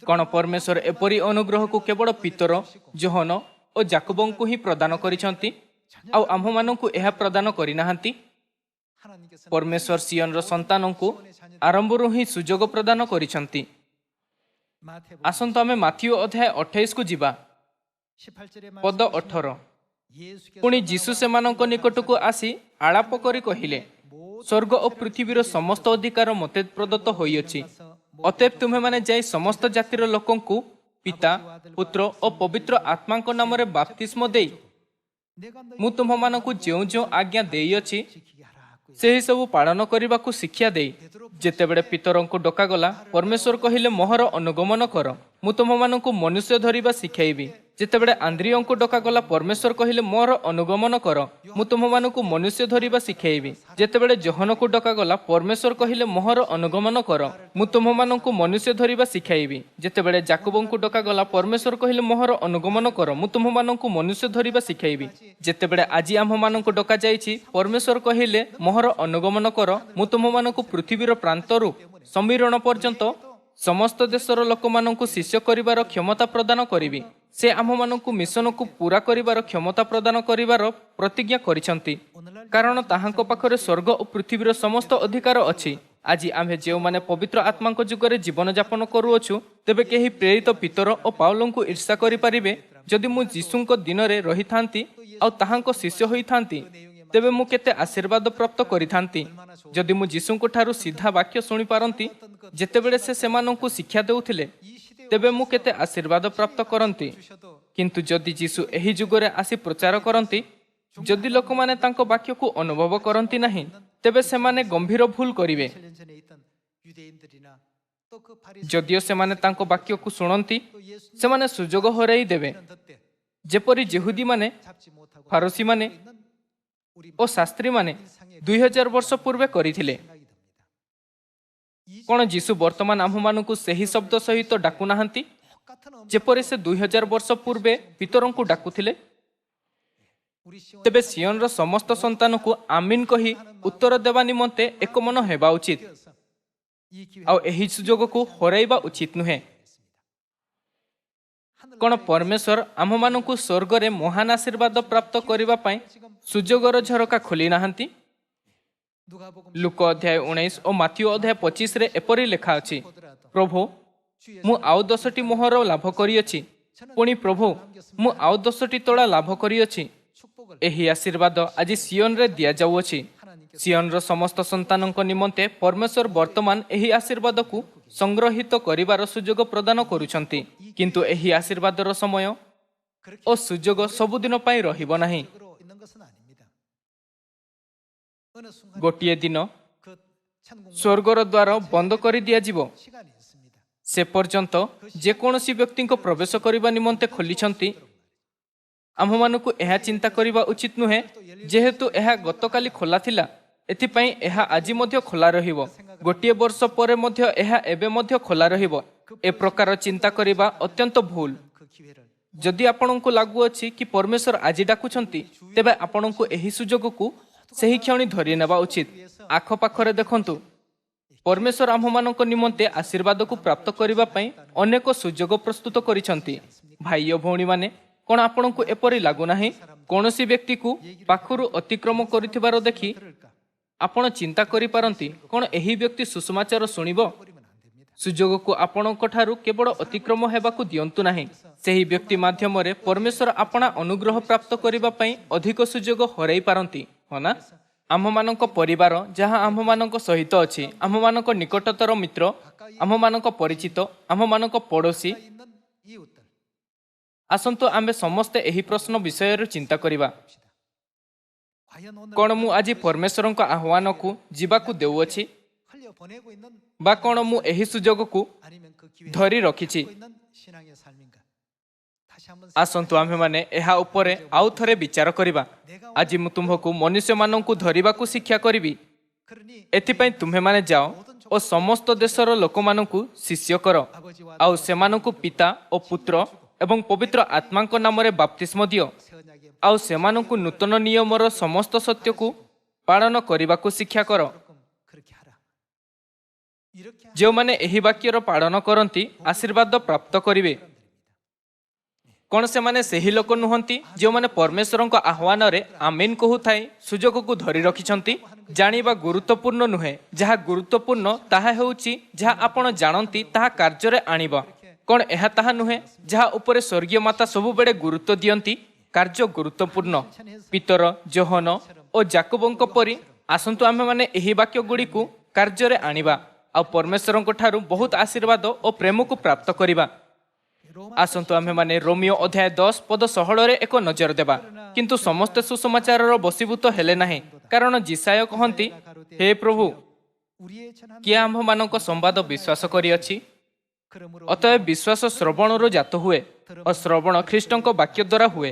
କ'ଣ ପରମେଶ୍ୱର ଏପରି ଅନୁଗ୍ରହକୁ କେବଳ ପିତର, ଯୋହନ ଓ ଯାକୁବଙ୍କୁ ହିଁ ପ୍ରଦାନ କରିଛନ୍ତି ଆଉ ଆମ୍ଭମାନଙ୍କୁ ଏହା ପ୍ରଦାନ କରିନାହାନ୍ତି? ପରମେଶ୍ୱର ସିୟନର ସନ୍ତାନଙ୍କୁ ଆରମ୍ଭରୁ ହିଁ ସୁଯୋଗ ପ୍ରଦାନ କରିଛନ୍ତି। ଆସନ୍ତୁ ଆମେ ମାଥିଉ ଅଧ୍ୟାୟ 28କୁ ଯିବା। ପଦ 18। ପୁଣି ଯୀଶୁ ସେମାନଙ୍କ ନିକଟକୁ ଆସି ଆଳାପ କରି କହିଲେ, ସ୍ୱର୍ଗ ଓ ପୃଥିବୀର ସମସ୍ତ ଅଧିକାର ମୋତେ ପ୍ରଦତ୍ତ ହୋଇଅଛି। ଅତଏବ ତୁମେମାନେ ଯାଇ ସମସ୍ତ ଜାତିର ଲୋକଙ୍କୁ ପିତା, ପୁତ୍ର ଓ ପବିତ୍ର ଆତ୍ମାଙ୍କ ନାମରେ ବାପ୍ତିସ୍ମ ଦେଇ ମୁଁ ତୁମମାନଙ୍କୁ ଯେଉଁ ଯେଉଁ ଆଜ୍ଞା ଦେଇଅଛି ସେହି ସବୁ ପାଳନ କରିବାକୁ ଶିକ୍ଷା ଦେଇ। ଯେତେବେଳେ ପିତରଙ୍କୁ ଡକାଗଲା, ପରମେଶ୍ୱର କହିଲେ, ମୋହର ଅନୁଗମନ କର, ମୁଁ ତୁମମାନଙ୍କୁ ମନୁଷ୍ୟ ଧରିବା ଶିଖାଇବି। ଯେତେବେଳେ ଆନ୍ଦ୍ରିୟଙ୍କୁ ଡକାଗଲା, ପରମେଶ୍ୱର କହିଲେ, ମୋର ଅନୁଗମନ କର, ମୁଁ ତୁମମାନଙ୍କୁ ମନୁଷ୍ୟ ଧରିବା ଶିଖାଇବି। ଯେତେବେଳେ ଯୋହନକୁ ଡକାଗଲା, ପରମେଶ୍ୱର କହିଲେ, ମୋହର ଅନୁଗମନ କର, ମୁଁ ତୁମମାନଙ୍କୁ ମନୁଷ୍ୟ ଧରିବା ଶିଖାଇବି। ଯେତେବେଳେ ଯାକୁବଙ୍କୁ ଡକାଗଲା, ପରମେଶ୍ୱର କହିଲେ, ମୋହର ଅନୁଗମନ କର, ମୁଁ ତୁମମାନଙ୍କୁ ମନୁଷ୍ୟ ଧରିବା ଶିଖାଇବି। ଯେତେବେଳେ ଆଜି ଆମ୍ଭମାନଙ୍କୁ ଡକାଯାଇଛି, ପରମେଶ୍ୱର କହିଲେ, ମୋହର ଅନୁଗମନ କର, ମୁଁ ତୁମମାନଙ୍କୁ ପୃଥିବୀର ପ୍ରାନ୍ତରୁ ସମୀରଣ ପର୍ଯ୍ୟନ୍ତ ସମସ୍ତ ଦେଶର ଲୋକମାନଙ୍କୁ ଶିଷ୍ୟ କରିବାର କ୍ଷମତା ପ୍ରଦାନ କରିବି। ସେ ଆମ୍ଭମାନଙ୍କୁ ମିଶନକୁ ପୂରା କରିବାର କ୍ଷମତା ପ୍ରଦାନ କରିବାର ପ୍ରତିଜ୍ଞା କରିଛନ୍ତି, କାରଣ ତାହାଙ୍କ ପାଖରେ ସ୍ୱର୍ଗ ଓ ପୃଥିବୀର ସମସ୍ତ ଅଧିକାର ଅଛି। ଆଜି ଆମ୍ଭେ ଯେଉଁମାନେ ପବିତ୍ର ଆତ୍ମାଙ୍କ ଯୁଗରେ ଜୀବନଯାପନ କରୁଅଛୁ, ତେବେ କେହି ପ୍ରେରିତ ପିତର ଓ ପାଉଲଙ୍କୁ ଈର୍ଷା କରିପାରିବେ? ଯଦି ମୁଁ ଯୀଶୁଙ୍କ ଦିନରେ ରହିଥାନ୍ତି ଆଉ ତାହାଙ୍କ ଶିଷ୍ୟ ହୋଇଥାନ୍ତି, ତେବେ ମୁଁ କେତେ ଆଶୀର୍ବାଦ ପ୍ରାପ୍ତ କରିଥାନ୍ତି। ଯଦି ମୁଁ ଯୀଶୁଙ୍କ ଠାରୁ ସିଧା ବାକ୍ୟ ଶୁଣିପାରନ୍ତି ଯେତେବେଳେ ସେ ସେମାନଙ୍କୁ ଶିକ୍ଷା ଦେଉଥିଲେ, ତେବେ ମୁଁ କେତେ ଆଶୀର୍ବାଦ ପ୍ରାପ୍ତ କରନ୍ତି। କିନ୍ତୁ ଯଦି ଯୀଶୁ ଏହି ଯୁଗରେ ଆସି ପ୍ରଚାର କରନ୍ତି, ଯଦି ଲୋକମାନେ ତାଙ୍କ ବାକ୍ୟକୁ ଅନୁଭବ କରନ୍ତି ନାହିଁ, ତେବେ ସେମାନେ ଗମ୍ଭୀର ଭୁଲ କରିବେ। ଯଦିଓ ସେମାନେ ତାଙ୍କ ବାକ୍ୟକୁ ଶୁଣନ୍ତି, ସେମାନେ ସୁଯୋଗ ହରାଇ ଦେବେ, ଯେପରି ଯେହୁଦୀମାନେ, ଫାରସୀମାନେ ଓ ଶାସ୍ତ୍ରୀମାନେ 2000 ବର୍ଷ ପୂର୍ବେ କରିଥିଲେ। କ'ଣ ଯୀଶୁ ବର୍ତ୍ତମାନ ଆମ୍ଭମାନଙ୍କୁ ସେହି ଶବ୍ଦ ସହିତ ଡାକୁନାହାନ୍ତି ଯେପରି ସେ 2000 ବର୍ଷ ପୂର୍ବେ ପିତରଙ୍କୁ ଡାକୁଥିଲେ? ତେବେ ସିୟନର ସମସ୍ତ ସନ୍ତାନକୁ ଆମିନ୍ କହି ଉତ୍ତର ଦେବା ନିମନ୍ତେ ଏକମନ ହେବା ଉଚିତ, ଆଉ ଏହି ସୁଯୋଗକୁ ହରାଇବା ଉଚିତ ନୁହେଁ। କ'ଣ ପରମେଶ୍ୱର ଆମ୍ଭମାନଙ୍କୁ ସ୍ୱର୍ଗରେ ମହାନ ଆଶୀର୍ବାଦ ପ୍ରାପ୍ତ କରିବା ପାଇଁ ସୁଯୋଗର ଝରକା ଖୋଲି ନାହାନ୍ତି? ଲୁକ ଅଧ୍ୟାୟ 19 ଓ ମାଥିଉ ଅଧ୍ୟାୟ 25ରେ ଏପରି ଲେଖା ଅଛି, ପ୍ରଭୁ, ମୁଁ ଆଉ 10ଟି ମୋହର ଲାଭ କରିଅଛି। ପୁଣି ପ୍ରଭୁ, ମୁଁ ଆଉ 10ଟି ତୋଳା ଲାଭ କରିଅଛି। ଏହି ଆଶୀର୍ବାଦ ଆଜି ସିୟନରେ ଦିଆଯାଉଅଛି। ସିୟନର ସମସ୍ତ ସନ୍ତାନଙ୍କ ନିମନ୍ତେ ପରମେଶ୍ୱର ବର୍ତ୍ତମାନ ଏହି ଆଶୀର୍ବାଦକୁ ସଂଗ୍ରହିତ କରିବାର ସୁଯୋଗ ପ୍ରଦାନ କରୁଛନ୍ତି। କିନ୍ତୁ ଏହି ଆଶୀର୍ବାଦର ସମୟ ଓ ସୁଯୋଗ ସବୁଦିନ ପାଇଁ ରହିବ ନାହିଁ। ଗୋଟିଏ ଦିନ ସ୍ୱର୍ଗର ଦ୍ୱାର ବନ୍ଦ କରି ଦିଆଯିବ। ସେ ପର୍ଯ୍ୟନ୍ତ ଯେକୌଣସି ବ୍ୟକ୍ତିଙ୍କ ପ୍ରବେଶ କରିବା ନିମନ୍ତେ ଖୋଲିଛନ୍ତି। ଆମ୍ଭମାନଙ୍କୁ ଏହା ଚିନ୍ତା କରିବା ଉଚିତ ନୁହେଁ, ଯେହେତୁ ଏହା ଗତକାଲି ଖୋଲା ଥିଲା, ଏଥିପାଇଁ ଏହା ଆଜି ମଧ୍ୟ ଖୋଲା ରହିବ। ଗୋଟିଏ ବର୍ଷ ପରେ ମଧ୍ୟ ଏହା ଏବେ ମଧ୍ୟ ଖୋଲା ରହିବ। ଏ ପ୍ରକାର ଚିନ୍ତା କରିବା ଅତ୍ୟନ୍ତ ଭୁଲ। ଯଦି ଆପଣଙ୍କୁ ଲାଗୁଅଛି କି ପରମେଶ୍ୱର ଆଜି ଡାକୁଛନ୍ତି, ତେବେ ଆପଣଙ୍କୁ ଏହି ସୁଯୋଗକୁ ସେହି କ୍ଷଣି ଧରି ନେବା ଉଚିତ। ଆଖପାଖରେ ଦେଖନ୍ତୁ, ପରମେଶ୍ୱର ଆମ୍ଭମାନଙ୍କ ନିମନ୍ତେ ଆଶୀର୍ବାଦକୁ ପ୍ରାପ୍ତ କରିବା ପାଇଁ ଅନେକ ସୁଯୋଗ ପ୍ରସ୍ତୁତ କରିଛନ୍ତି। ଭାଇ ଓ ଭଉଣୀମାନେ, କ'ଣ ଆପଣଙ୍କୁ ଏପରି ଲାଗୁନାହିଁ? କୌଣସି ବ୍ୟକ୍ତିକୁ ପାଖରୁ ଅତିକ୍ରମ କରୁଥିବାର ଦେଖି ଆପଣ ଚିନ୍ତା କରିପାରନ୍ତି, କ'ଣ ଏହି ବ୍ୟକ୍ତି ସୁସମାଚାର ଶୁଣିବ? ସୁଯୋଗକୁ ଆପଣଙ୍କ ଠାରୁ କେବଳ ଅତିକ୍ରମ ହେବାକୁ ଦିଅନ୍ତୁ ନାହିଁ। ସେହି ବ୍ୟକ୍ତି ମାଧ୍ୟମରେ ପରମେଶ୍ୱର ଆପଣା ଅନୁଗ୍ରହ ପ୍ରାପ୍ତ କରିବା ପାଇଁ ଅଧିକ ସୁଯୋଗ ହରାଇ ପାରନ୍ତି, ହଁ ନା? ଆମ୍ଭମାନଙ୍କ ପରିବାର ଯାହା ଆମ୍ଭମାନଙ୍କ ସହିତ ଅଛି, ଆମ୍ଭମାନଙ୍କ ନିକଟତର ମିତ୍ର, ଆମ୍ଭମାନଙ୍କ ପରିଚିତ, ଆମ୍ଭମାନଙ୍କ ପଡ଼ୋଶୀ, ଆସନ୍ତୁ ଆମ୍ଭେ ସମସ୍ତେ ଏହି ପ୍ରଶ୍ନ ବିଷୟରେ ଚିନ୍ତା କରିବା। କ'ଣ ମୁଁ ଆଜି ପରମେଶ୍ୱରଙ୍କ ଆହ୍ୱାନକୁ ଯିବାକୁ ଦେଉଅଛି, ବା କ'ଣ ମୁଁ ଏହି ସୁଯୋଗକୁ ଧରି ରଖିଛି? ଆସନ୍ତୁ ଆମ୍ଭେମାନେ ଏହା ଉପରେ ଆଉ ଥରେ ବିଚାର କରିବା। ଆଜି ମୁଁ ତୁମ୍ଭକୁ ମନୁଷ୍ୟମାନଙ୍କୁ ଧରିବାକୁ ଶିକ୍ଷା କରିବି। ଏଥିପାଇଁ ତୁମ୍ଭେମାନେ ଯାଅ ଓ ସମସ୍ତ ଦେଶର ଲୋକମାନଙ୍କୁ ଶିଷ୍ୟ କର, ଆଉ ସେମାନଙ୍କୁ ପିତା ଓ ପୁତ୍ର ଏବଂ ପବିତ୍ର ଆତ୍ମାଙ୍କ ନାମରେ ବାପ୍ତିସ୍ମ ଦିଅ, ଆଉ ସେମାନଙ୍କୁ ନୂତନ ନିୟମର ସମସ୍ତ ସତ୍ୟକୁ ପାଳନ କରିବାକୁ ଶିକ୍ଷା କର। ଯେଉଁମାନେ ଏହି ବାକ୍ୟର ପାଳନ କରନ୍ତି ଆଶୀର୍ବାଦ ପ୍ରାପ୍ତ କରିବେ। କ'ଣ ସେମାନେ ସେହି ଲୋକ ନୁହନ୍ତି ଯେଉଁମାନେ ପରମେଶ୍ୱରଙ୍କ ଆହ୍ୱାନରେ ଆମିନ୍ କହୁଥାଇ ସୁଯୋଗକୁ ଧରି ରଖିଛନ୍ତି? ଜାଣିବା ଗୁରୁତ୍ୱପୂର୍ଣ୍ଣ ନୁହେଁ, ଯାହା ଗୁରୁତ୍ୱପୂର୍ଣ୍ଣ ତାହା ହେଉଛି ଯାହା ଆପଣ ଜାଣନ୍ତି ତାହା କାର୍ଯ୍ୟରେ ଆଣିବା। କ'ଣ ଏହା ତାହା ନୁହେଁ ଯାହା ଉପରେ ସ୍ୱର୍ଗୀୟ ମାତା ସବୁବେଳେ ଗୁରୁତ୍ୱ ଦିଅନ୍ତି? କାର୍ଯ୍ୟ ଗୁରୁତ୍ୱପୂର୍ଣ୍ଣ। ପିତର, ଯୋହନ ଓ ଯାକୋବଙ୍କ ପରି ଆସନ୍ତୁ ଆମ୍ଭେମାନେ ଏହି ବାକ୍ୟ ଗୁଡ଼ିକୁ କାର୍ଯ୍ୟରେ ଆଣିବା, ଆଉ ପରମେଶ୍ୱରଙ୍କ ଠାରୁ ବହୁତ ଆଶୀର୍ବାଦ ଓ ପ୍ରେମକୁ ପ୍ରାପ୍ତ କରିବା। ଆସନ୍ତୁ ଆମ୍ଭେମାନେ ରୋମିଓ ଅଧ୍ୟାୟ 10 ପଦ 16ରେ ଏକ ନଜର ଦେବା। କିନ୍ତୁ ସମସ୍ତେ ସୁସମାଚାରର ବଶୀଭୂତ ହେଲେ ନାହିଁ, କାରଣ ଯିଶାୟ କହନ୍ତି, ହେ ପ୍ରଭୁ, କିଏ ଆମ୍ଭମାନଙ୍କ ସମ୍ବାଦ ବିଶ୍ୱାସ କରିଅଛି? ଅତଏବ ବିଶ୍ୱାସ ଶ୍ରବଣରୁ ଜାତ ହୁଏ, ଓ ଶ୍ରବଣ ଖ୍ରୀଷ୍ଟଙ୍କ ବାକ୍ୟ ଦ୍ୱାରା ହୁଏ।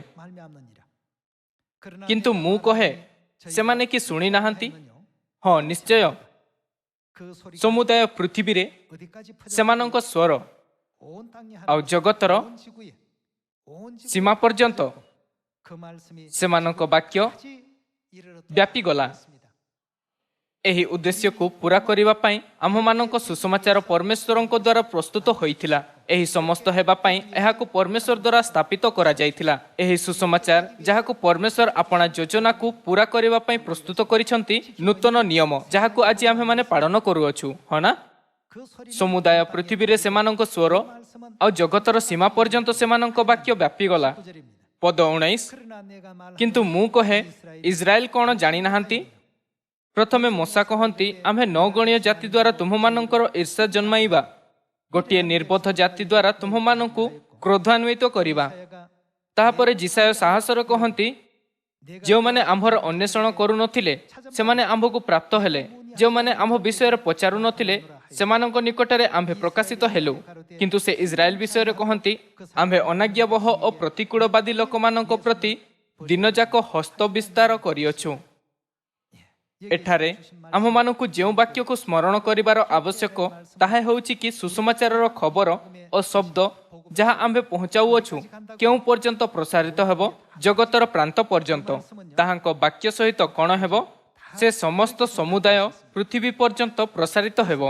କିନ୍ତୁ ମୁଁ କହେ, ସେମାନେ କି ଶୁଣି ନାହାନ୍ତି? ହଁ, ନିଶ୍ଚୟ। ସମୁଦାୟ ପୃଥିବୀରେ ସେମାନଙ୍କ ସ୍ୱର ଆଉ ଜଗତର ସୀମା ପର୍ଯ୍ୟନ୍ତ ସେମାନଙ୍କ ବାକ୍ୟ ବ୍ୟାପିଗଲା। ଏହି ଉଦ୍ଦେଶ୍ୟକୁ ପୂରା କରିବା ପାଇଁ ଆମ୍ଭମାନଙ୍କ ସୁସମାଚାର ପରମେଶ୍ୱରଙ୍କ ଦ୍ୱାରା ପ୍ରସ୍ତୁତ ହୋଇଥିଲା। ଏହି ସମସ୍ତ ହେବା ପାଇଁ ଏହାକୁ ପରମେଶ୍ୱର ଦ୍ୱାରା ସ୍ଥାପିତ କରାଯାଇଥିଲା। ଏହି ସୁସମାଚାର ଯାହାକୁ ପରମେଶ୍ୱର ଆପଣା ଯୋଜନାକୁ ପୂରା କରିବା ପାଇଁ ପ୍ରସ୍ତୁତ କରିଛନ୍ତି, ନୂତନ ନିୟମ ଯାହାକୁ ଆଜି ଆମେମାନେ ପାଳନ କରୁଅଛୁ, ହଁ ନା? ସମୁଦାୟ ପୃଥିବୀରେ ସେମାନଙ୍କ ସ୍ୱର ଆଉ ଜଗତର ସୀମା ପର୍ଯ୍ୟନ୍ତ ସେମାନଙ୍କ ବାକ୍ୟ ବ୍ୟାପିଗଲା। ପଦ 19, କିନ୍ତୁ ମୁଁ କହେ, ଇସ୍ରାଏଲ କ'ଣ ଜାଣିନାହାନ୍ତି? ପ୍ରଥମେ ମୋଶା କହନ୍ତି, ଆମେ ନଗଣ୍ୟ ଜାତି ଦ୍ୱାରା ତୁମମାନଙ୍କର ଈର୍ଷା ଜନ୍ମାଇବା, ଗୋଟିଏ ନିର୍ବୋଧ ଜାତି ଦ୍ୱାରା ତୁମମାନଙ୍କୁ କ୍ରୋଧାନ୍ୱିତ କରିବା। ତାହାପରେ ଯିଶାୟ ସାହସରେ କହନ୍ତି, ଯେଉଁମାନେ ଆମ୍ଭର ଅନ୍ୱେଷଣ କରୁନଥିଲେ ସେମାନେ ଆମ୍ଭକୁ ପ୍ରାପ୍ତ ହେଲେ, ଯେଉଁମାନେ ଆମ୍ଭ ବିଷୟରେ ପଚାରୁନଥିଲେ ସେମାନଙ୍କ ନିକଟରେ ଆମ୍ଭେ ପ୍ରକାଶିତ ହେଲୁ। କିନ୍ତୁ ସେ ଇସ୍ରାଏଲ ବିଷୟରେ କହନ୍ତି, ଆମ୍ଭେ ଅନାଜ୍ଞାବହ ଓ ପ୍ରତିକୂଳବାଦୀ ଲୋକମାନଙ୍କ ପ୍ରତି ଦିନଯାକ ହସ୍ତ ବିସ୍ତାର କରିଅଛୁ। ଏଠାରେ ଆମ୍ଭମାନଙ୍କୁ ଯେଉଁ ବାକ୍ୟକୁ ସ୍ମରଣ କରିବାର ଆବଶ୍ୟକ ତାହା ହେଉଛି କି ସୁସମାଚାରର ଖବର ଓ ଶବ୍ଦ ଯାହା ଆମ୍ଭେ ପହଞ୍ଚାଉଅଛୁ କେଉଁ ପର୍ଯ୍ୟନ୍ତ ପ୍ରସାରିତ ହେବ? ଜଗତର ପ୍ରାନ୍ତ ପର୍ଯ୍ୟନ୍ତ। ତାହାଙ୍କ ବାକ୍ୟ ସହିତ କ'ଣ ହେବ? ସେ ସମସ୍ତ ସମୁଦାୟ ପୃଥିବୀ ପର୍ଯ୍ୟନ୍ତ ପ୍ରସାରିତ ହେବ।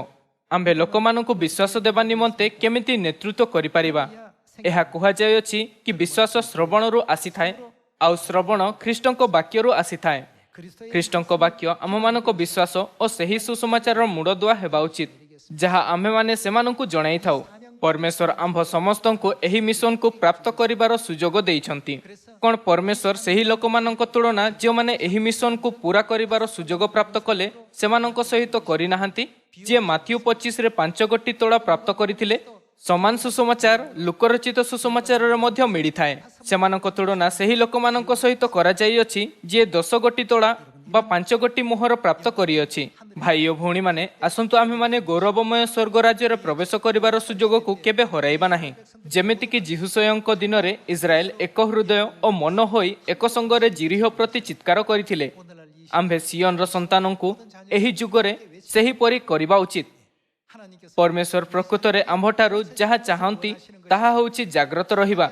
ଆମ୍ଭେ ଲୋକମାନଙ୍କୁ ବିଶ୍ୱାସ ଦେବା ନିମନ୍ତେ କେମିତି ନେତୃତ୍ୱ କରିପାରିବା? ଏହା କୁହାଯାଇଅଛି କି ବିଶ୍ୱାସ ଶ୍ରବଣରୁ ଆସିଥାଏ, ଆଉ ଶ୍ରବଣ ଖ୍ରୀଷ୍ଟଙ୍କ ବାକ୍ୟରୁ ଆସିଥାଏ। ଖ୍ରୀଷ୍ଟଙ୍କ ବାକ୍ୟ ଆମମାନଙ୍କ ବିଶ୍ୱାସ ଓ ସେହି ସୁସମାଚାରର ମୂଳଦୁଆ ହେବା ଉଚିତ, ଯାହା ଆମ୍ଭେମାନେ ସେମାନଙ୍କୁ ଜଣାଇଥାଉ। ପରମେଶ୍ୱର ଆମ୍ଭ ସମସ୍ତଙ୍କୁ ଏହି ମିଶନକୁ ପ୍ରାପ୍ତ କରିବାର ସୁଯୋଗ ଦେଇଛନ୍ତି। କ'ଣ ପରମେଶ୍ୱର ସେହି ଲୋକମାନଙ୍କ ତୁଳନା ଯେଉଁମାନେ ଏହି ମିଶନକୁ ପୂରା କରିବାର ସୁଯୋଗ ପ୍ରାପ୍ତ କଲେ ସେମାନଙ୍କ ସହିତ କରିନାହାନ୍ତି, ଯିଏ ମାଥିଉ 25ରେ 5 ଗୋଟି ତୋଳା ପ୍ରାପ୍ତ କରିଥିଲେ? ସମାନ ସୁସମାଚାର ଲୋକରଚିତ ସୁସମାଚାରରେ ମଧ୍ୟ ମିଳିଥାଏ। ସେମାନଙ୍କ ତୁଳନା ସେହି ଲୋକମାନଙ୍କ ସହିତ କରାଯାଇଅଛି ଯିଏ 10 ଗୋଟି ତୋଳା ବା 5 ଗୋଟି ମୋହର ପ୍ରାପ୍ତ କରିଅଛି। ଭାଇ ଓ ଭଉଣୀମାନେ, ଆସନ୍ତୁ ଆମେମାନେ ଗୌରବମୟ ସ୍ୱର୍ଗ ରାଜ୍ୟରେ ପ୍ରବେଶ କରିବାର ସୁଯୋଗକୁ କେବେ ହରାଇବା ନାହିଁ। ଯେମିତିକି ଯିହୁସୟଙ୍କ ଦିନରେ ଇସ୍ରାଏଲ ଏକ ହୃଦୟ ଓ ମନ ହୋଇ ଏକ ସଙ୍ଗରେ ଜିରିହ ପ୍ରତି ଚିତ୍କାର କରିଥିଲେ। ଆମ୍ଭେ ସିୟନର ସନ୍ତାନଙ୍କୁ ଏହି ଯୁଗରେ ସେହିପରି କରିବା ଉଚିତ। ପରମେଶ୍ୱର ପ୍ରକୃତରେ ଆମ୍ଭଠାରୁ ଯାହା ଚାହାନ୍ତି ତାହା ହେଉଛି ଜାଗ୍ରତ ରହିବା।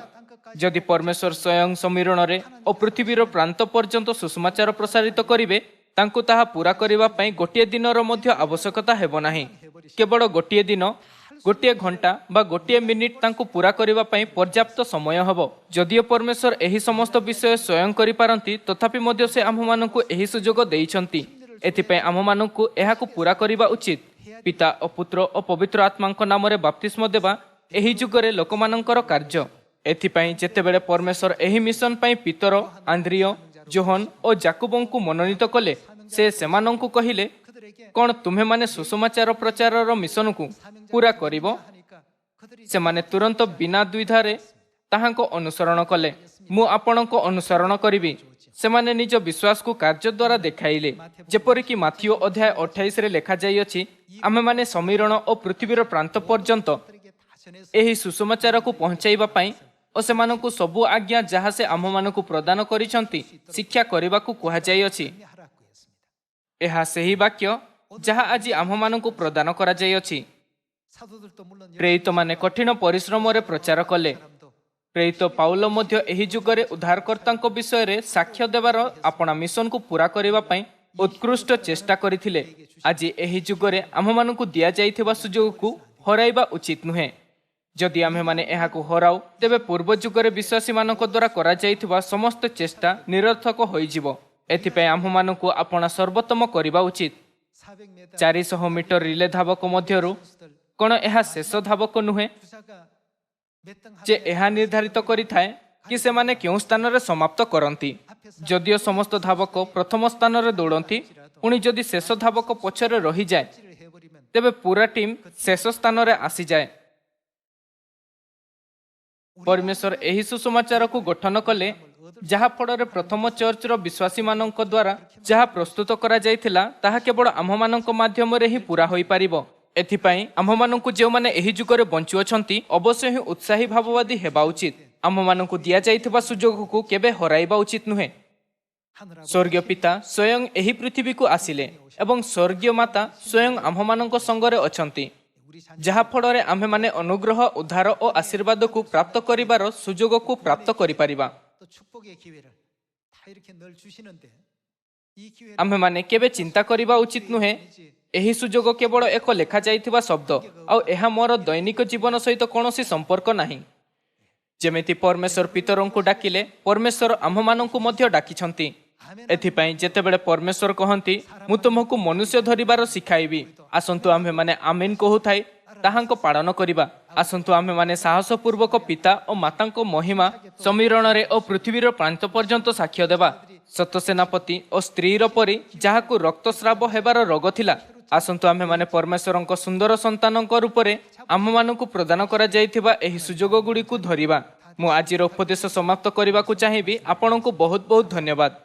ଯଦି ପରମେଶ୍ୱର ସ୍ୱୟଂ ସମୀରଣରେ ଓ ପୃଥିବୀର ପ୍ରାନ୍ତ ପର୍ଯ୍ୟନ୍ତ ସୁସମାଚାର ପ୍ରସାରିତ କରିବେ, ତାଙ୍କୁ ତାହା ପୂରା କରିବା ପାଇଁ ଗୋଟିଏ ଦିନର ମଧ୍ୟ ଆବଶ୍ୟକତା ହେବ ନାହିଁ। କେବଳ ଗୋଟିଏ ଦିନ, ଗୋଟିଏ ଘଣ୍ଟା ବା ଗୋଟିଏ ମିନିଟ୍ ତାଙ୍କୁ ପୂରା କରିବା ପାଇଁ ପର୍ଯ୍ୟାପ୍ତ ସମୟ ହେବ। ଯଦିଓ ପରମେଶ୍ୱର ଏହି ସମସ୍ତ ବିଷୟ ସ୍ୱୟଂ କରିପାରନ୍ତି, ତଥାପି ମଧ୍ୟ ସେ ଆମ୍ଭମାନଙ୍କୁ ଏହି ସୁଯୋଗ ଦେଇଛନ୍ତି। ଏଥିପାଇଁ ଆମ୍ଭମାନଙ୍କୁ ଏହାକୁ ପୂରା କରିବା ଉଚିତ। ପିତା ଓ ପୁତ୍ର ଓ ପବିତ୍ର ଆତ୍ମାଙ୍କ ନାମରେ ବାପ୍ତିସ୍ମ ଦେବା ଏହି ଯୁଗରେ ଲୋକମାନଙ୍କର କାର୍ଯ୍ୟ। ଏଥିପାଇଁ ଯେତେବେଳେ ପରମେଶ୍ୱର ଏହି ମିଶନ ପାଇଁ ପିତର, ଆନ୍ଦ୍ରିୟ, ଜୋହନ ଓ ଜାକୁବଙ୍କୁ ମନୋନୀତ କଲେ, ସେ ସେମାନଙ୍କୁ କହିଲେ, କ'ଣ ତୁମେମାନେ ସୁସମାଚାର ପ୍ରଚାରର ମିଶନକୁ ପୂରା କରିବ? ସେମାନେ ତୁରନ୍ତ ବିନା ଦ୍ୱିଧାରେ ତାହାଙ୍କ ଅନୁସରଣ କଲେ। ମୁଁ ଆପଣଙ୍କ ଅନୁସରଣ କରିବି। ସେମାନେ ନିଜ ବିଶ୍ୱାସକୁ କାର୍ଯ୍ୟ ଦ୍ୱାରା ଦେଖାଇଲେ। ଯେପରିକି ମାଥିଉ ଅଧ୍ୟାୟ 28ରେ ଲେଖାଯାଇଅଛି, ଆମେମାନେ ସମୀରଣ ଓ ପୃଥିବୀର ପ୍ରାନ୍ତ ପର୍ଯ୍ୟନ୍ତ ଏହି ସୁସମାଚାରକୁ ପହଞ୍ଚାଇବା ପାଇଁ ଓ ସେମାନଙ୍କୁ ସବୁ ଆଜ୍ଞା ଯାହା ସେ ଆମ୍ଭମାନଙ୍କୁ ପ୍ରଦାନ କରିଛନ୍ତି ଶିକ୍ଷା କରିବାକୁ କୁହାଯାଇଅଛି। ଏହା ସେହି ବାକ୍ୟ ଯାହା ଆଜି ଆମ୍ଭମାନଙ୍କୁ ପ୍ରଦାନ କରାଯାଇଅଛି। ପ୍ରେରିତମାନେ କଠିନ ପରିଶ୍ରମରେ ପ୍ରଚାର କଲେ। ପ୍ରେରିତ ପାଉଲ ମଧ୍ୟ ଏହି ଯୁଗରେ ଉଦ୍ଧାରକର୍ତ୍ତାଙ୍କ ବିଷୟରେ ସାକ୍ଷ୍ୟ ଦେବାର ଆପଣା ମିଶନକୁ ପୂରା କରିବା ପାଇଁ ଉତ୍କୃଷ୍ଟ ଚେଷ୍ଟା କରିଥିଲେ। ଆଜି ଏହି ଯୁଗରେ ଆମ୍ଭମାନଙ୍କୁ ଦିଆଯାଇଥିବା ସୁଯୋଗକୁ ହରାଇବା ଉଚିତ ନୁହେଁ। ଯଦି ଆମ୍ଭେମାନେ ଏହାକୁ ହରାଉ, ତେବେ ପୂର୍ବ ଯୁଗରେ ବିଶ୍ୱାସୀମାନଙ୍କ ଦ୍ୱାରା କରାଯାଇଥିବା ସମସ୍ତ ଚେଷ୍ଟା ନିରର୍ଥକ ହୋଇଯିବ। ଏଥିପାଇଁ ଆମ୍ଭମାନଙ୍କୁ ଆପଣା ସର୍ବୋତ୍ତମ କରିବା ଉଚିତ। 400 ମିଟର ରିଲେ ଧାବକ ମଧ୍ୟରୁ କ'ଣ ଏହା ଶେଷ ଧାବକ ନୁହେଁ ଯେ ଏହା ନିର୍ଦ୍ଧାରିତ କରିଥାଏ କି ସେମାନେ କେଉଁ ସ୍ଥାନରେ ସମାପ୍ତ କରନ୍ତି? ଯଦିଓ ସମସ୍ତ ଧାବକ ପ୍ରଥମ ସ୍ଥାନରେ ଦୌଡ଼ନ୍ତି, ପୁଣି ଯଦି ଶେଷ ଧାବକ ପଛରେ ରହିଯାଏ, ତେବେ ପୁରା ଟିମ୍ ଶେଷ ସ୍ଥାନରେ ଆସିଯାଏ। ପରମେଶ୍ୱର ଏହି ସୁସମାଚାରକୁ ଗଠନ କଲେ, ଯାହା ଫଳରେ ପ୍ରଥମ ଚର୍ଚ୍ଚର ବିଶ୍ୱାସୀମାନଙ୍କ ଦ୍ୱାରା ଯାହା ପ୍ରସ୍ତୁତ କରାଯାଇଥିଲା ତାହା କେବଳ ଆମ୍ଭମାନଙ୍କ ମାଧ୍ୟମରେ ହିଁ ପୂରା ହୋଇପାରିବ। ଏଥିପାଇଁ ଆମ୍ଭମାନଙ୍କୁ ଯେଉଁମାନେ ଏହି ଯୁଗରେ ବଞ୍ଚୁଅଛନ୍ତି ଅବଶ୍ୟ ହିଁ ଉତ୍ସାହୀ ଭାବବାଦୀ ହେବା ଉଚିତ। ଆମ୍ଭମାନଙ୍କୁ ଦିଆଯାଇଥିବା ସୁଯୋଗକୁ କେବେ ହରାଇବା ଉଚିତ ନୁହେଁ। ସ୍ୱର୍ଗୀୟ ପିତା ସ୍ୱୟଂ ଏହି ପୃଥିବୀକୁ ଆସିଲେ ଏବଂ ସ୍ୱର୍ଗୀୟ ମାତା ସ୍ୱୟଂ ଆମ୍ଭମାନଙ୍କ ସଙ୍ଗରେ ଅଛନ୍ତି, ଯାହା ଫଳରେ ଆମ୍ଭେମାନେ ଅନୁଗ୍ରହ, ଉଦ୍ଧାର ଓ ଆଶୀର୍ବାଦକୁ ପ୍ରାପ୍ତ କରିବାର ସୁଯୋଗକୁ ପ୍ରାପ୍ତ କରିପାରିବା। आम्भेमाने केबे चिंता करिबा उचित नुहे एही सुजोग केवल एक लेखा जाइथिबा शब्द आउ एहा मोर दैनिक जीवन सहित कौनसी संपर्क नाही। जेमिति परमेश्वर पितरंकु डाकिले परमेश्वर आम्भमानंकु मध्य डाकिछंती। एथिपाई जेतेबेले परमेश्वर कहंती मु तुमकु मनुष्य धरिबार सिखाइबी, आसंतु आम्भेमाने आमीन कहूथाई ताहांको पालन करिबा। आसंतु आम्भेमाने साहसपूर्वक पिता और मातांको महिमा समीरणरे और पृथ्वीर प्रांत पर्यंत साक्ष्य देबा। सत सेनापति और स्त्रीर परी जाहाकु रक्तस्राव हेबार रोग थिला, आसंतु आम्भेमाने परमेश्वरंक सुंदर संतानंक रूपरे आम्भमानंकु प्रदान करा जाइथिबा एही सुजोग गुड़िकु धरिबा। मु आजिर उपदेश समाप्त करने चाहिए। आपनको बहुत बहुत धन्यवाद।